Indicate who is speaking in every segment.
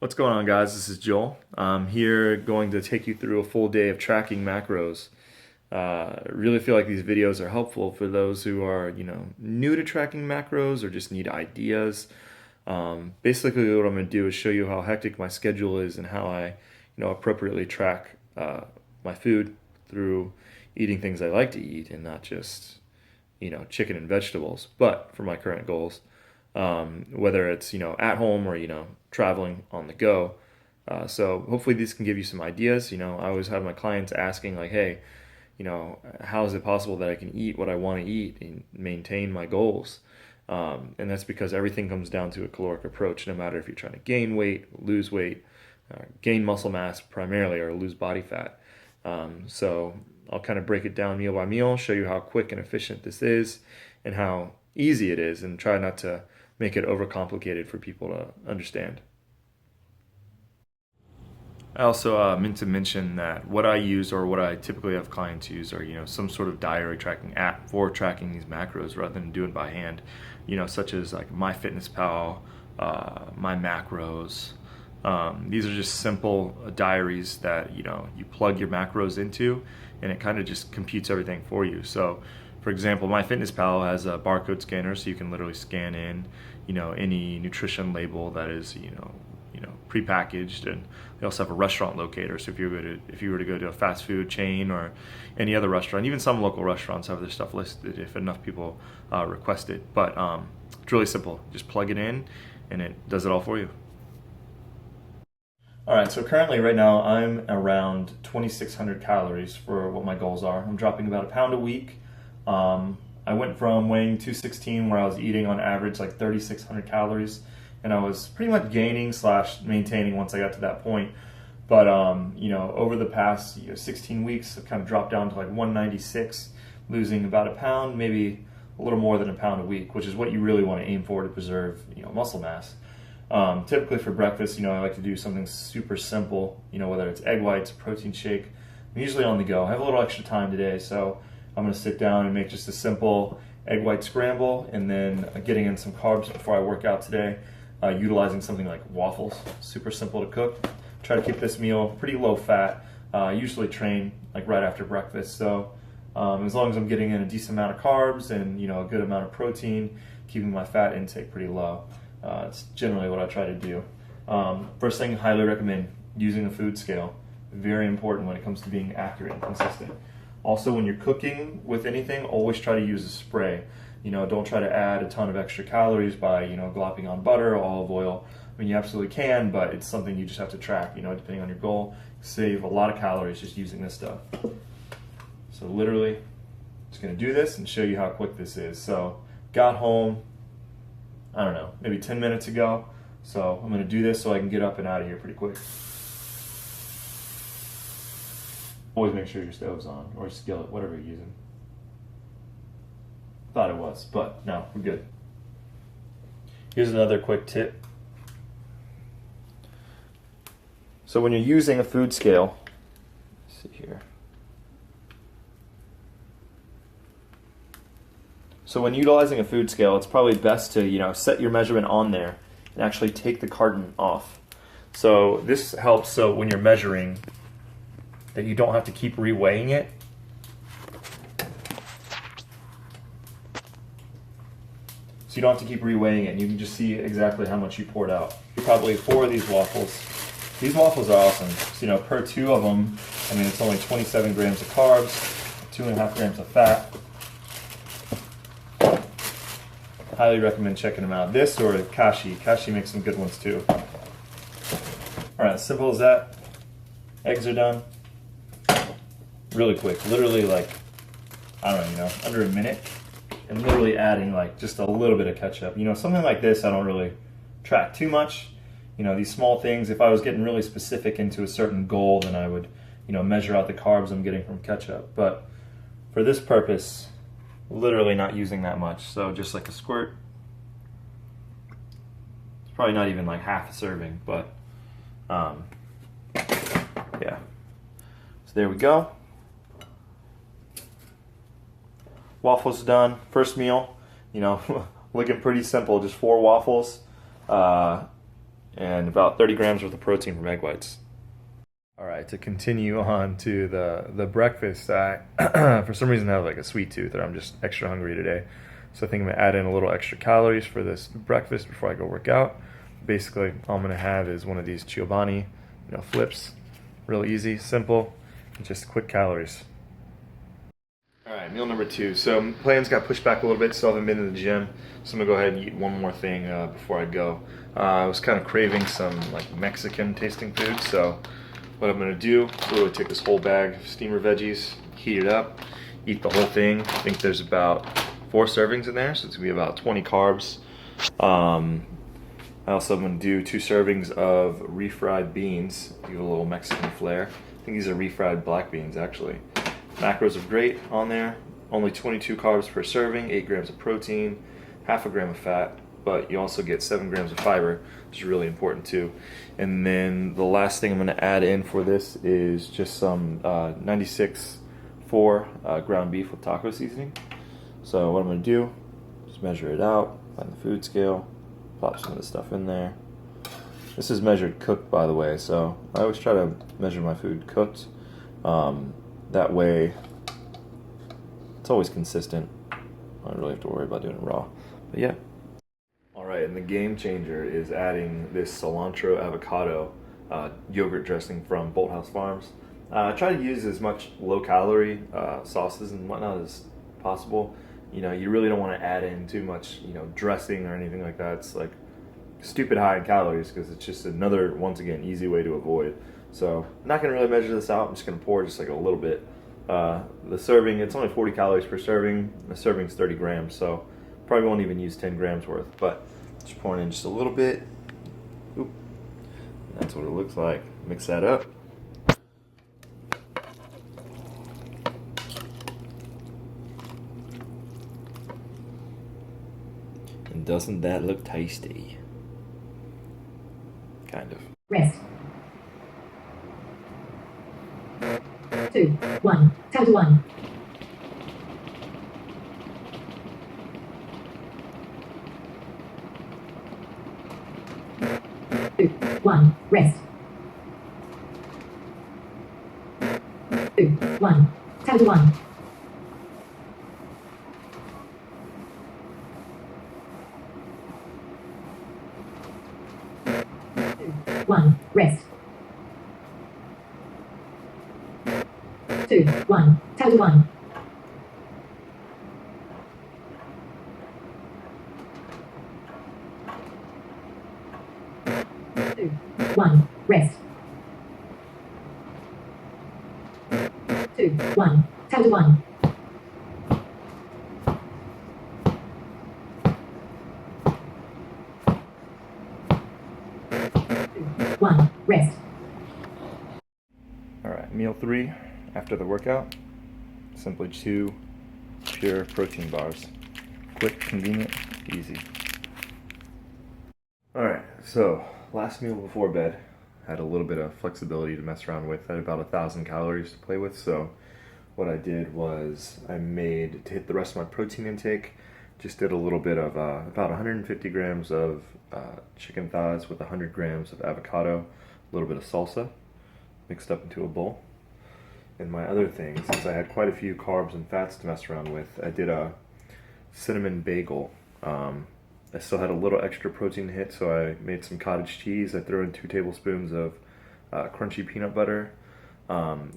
Speaker 1: What's going on, guys? This is Joel. I'm here going to take you through a full day of tracking macros. Really feel like these videos are helpful for those who are, new to tracking macros or just need ideas. Basically, what I'm going to do is show you how hectic my schedule is and how I, appropriately track my food through eating things I like to eat and not just, chicken and vegetables, but for my current goals, whether it's, at home or, traveling on the go. So hopefully these can give you some ideas. I always have my clients asking like, hey, how is it possible that I can eat what I want to eat and maintain my goals? And that's because everything comes down to a caloric approach, no matter if you're trying to gain weight, lose weight, gain muscle mass primarily, or lose body fat. So I'll kind of break it down meal by meal, show you how quick and efficient this is and how easy it is, and try not to make it overcomplicated for people to understand. I also meant to mention that what I use or what I typically have clients use are, some sort of diary tracking app for tracking these macros rather than doing by hand, such as like MyFitnessPal, My Macros. These are just simple diaries that, you plug your macros into and it kind of just computes everything for you. So, for example, MyFitnessPal has a barcode scanner, so you can literally scan in, any nutrition label that is, prepackaged, and they also have a restaurant locator. So if you were to go to a fast food chain or any other restaurant, even some local restaurants have their stuff listed if enough people request it. But it's really simple. Just plug it in, and it does it all for you. All right, so currently right now I'm around 2,600 calories for what my goals are. I'm dropping about a pound a week. I went from weighing 216, where I was eating on average like 3,600 calories, and I was pretty much gaining slash maintaining once I got to that point. But over the past 16 weeks, I've kind of dropped down to like 196, losing about a pound, maybe a little more than a pound a week, which is what you really want to aim for to preserve muscle mass. Typically for breakfast, I like to do something super simple, whether it's egg whites, protein shake. I'm usually on the go. I have a little extra time today, so I'm going to sit down and make just a simple egg white scramble, and then getting in some carbs before I work out today, utilizing something like waffles. Super simple to cook. Try to keep this meal pretty low fat. Usually train like right after breakfast, so as long as I'm getting in a decent amount of carbs and a good amount of protein, keeping my fat intake pretty low. It's generally what I try to do. First thing, highly recommend using a food scale. Very important when it comes to being accurate and consistent. Also, when you're cooking with anything, always try to use a spray. Don't try to add a ton of extra calories by, glopping on butter or olive oil. I mean, you absolutely can, but it's something you just have to track, depending on your goal. Save a lot of calories just using this stuff. So literally, just gonna do this and show you how quick this is. So, got home, I don't know, maybe 10 minutes ago. So I'm gonna do this so I can get up and out of here pretty quick. Always make sure your stove's on, or skillet, whatever you're using. Thought it was, but no, we're good. Here's another quick tip. So when you're using a food scale, let's see here. So when utilizing a food scale, it's probably best to, set your measurement on there and actually take the carton off. So this helps so when you're measuring that you don't have to keep reweighing it. So you don't have to keep reweighing it, and you can just see exactly how much you poured out. Probably 4 of these waffles. These waffles are awesome. So, per 2 of them, I mean, it's only 27 grams of carbs, 2.5 grams of fat. Highly recommend checking them out. This or Kashi. Kashi makes some good ones too. Alright, simple as that. Eggs are done. Really quick. Literally like, I don't know, under a minute. And literally adding like just a little bit of ketchup. Something like this I don't really track too much. These small things, if I was getting really specific into a certain goal, then I would, measure out the carbs I'm getting from ketchup. But for this purpose, literally not using that much. So just like a squirt. It's probably not even like half a serving, but yeah. So there we go. Waffles done. First meal, looking pretty simple. Just 4 waffles. and about 30 grams worth of protein from egg whites. All right, to continue on to the breakfast, I for some reason have like a sweet tooth, or I'm just extra hungry today. So I think I'm gonna add in a little extra calories for this breakfast before I go work out. Basically, all I'm gonna have is one of these Chobani, flips. Real easy, simple, and just quick calories. All right, meal number 2. So plans got pushed back a little bit, so I haven't been to the gym. So I'm gonna go ahead and eat one more thing before I go. I was kind of craving some like Mexican tasting food, so what I'm gonna do is literally take this whole bag of steamer veggies, heat it up, eat the whole thing. I think there's about 4 servings in there, so it's gonna be about 20 carbs. I also am gonna do 2 servings of refried beans, give a little Mexican flair. I think these are refried black beans actually. Macros are great on there. Only 22 carbs per serving, 8 grams of protein, half a gram of fat, but you also get 7 grams of fiber, which is really important too. And then the last thing I'm going to add in for this is just some 96.4 ground beef with taco seasoning. So what I'm going to do is measure it out, find the food scale, pop some of the stuff in there. This is measured cooked, by the way, so I always try to measure my food cooked. That way it's always consistent. I don't really have to worry about doing it raw. But yeah. Alright, and the game changer is adding this cilantro avocado yogurt dressing from Bolthouse Farms. I try to use as much low-calorie sauces and whatnot as possible. You really don't want to add in too much, dressing or anything like that. It's like stupid high in calories because it's just another, once again, easy way to avoid. So I'm not going to really measure this out. I'm just going to pour just like a little bit. The serving, it's only 40 calories per serving. The serving's 30 grams, so probably won't even use 10 grams worth. But just pouring in just a little bit. Oop. That's what it looks like. Mix that up. And doesn't that look tasty? Kind of.
Speaker 2: Rest. 2, 1. Count to 1. 2, 1. Rest. 2, 1. Count to 1. 2, 1. Rest. 2, 1. Count to 1. 2, 1. Rest. 2, 1. Count to 1. 2, 1. Rest.
Speaker 1: Alright, meal 3 after the workout. Simply 2 pure protein bars. Quick, convenient, easy. Alright, so last meal before bed. Had a little bit of flexibility to mess around with. I had about 1,000 calories to play with, so what I did was I made, to hit the rest of my protein intake, just did a little bit of about 150 grams of chicken thighs with 100 grams of avocado, a little bit of salsa, mixed up into a bowl. And my other thing, since I had quite a few carbs and fats to mess around with, I did a cinnamon bagel. I still had a little extra protein to hit, so I made some cottage cheese. I threw in 2 tablespoons of crunchy peanut butter.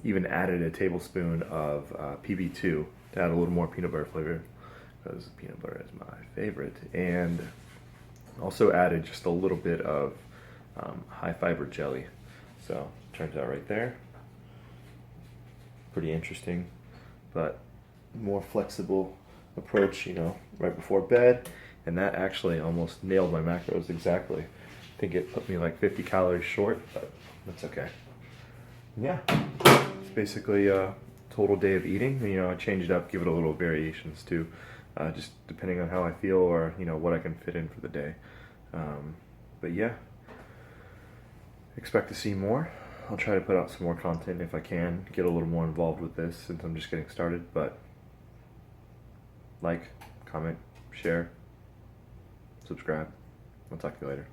Speaker 1: Even added a tablespoon of PB2 to add a little more peanut butter flavor, because peanut butter is my favorite. And also added just a little bit of high fiber jelly. So turns out right there. Pretty interesting, but more flexible approach, right before bed. And that actually almost nailed my macros exactly. I think it put me like 50 calories short, but that's okay. Yeah, it's basically a total day of eating. I change it up, give it a little variations too, just depending on how I feel or what I can fit in for the day. But yeah, expect to see more. I'll try to put out some more content if I can, get a little more involved with this since I'm just getting started. But like, comment, share, subscribe. I'll talk to you later.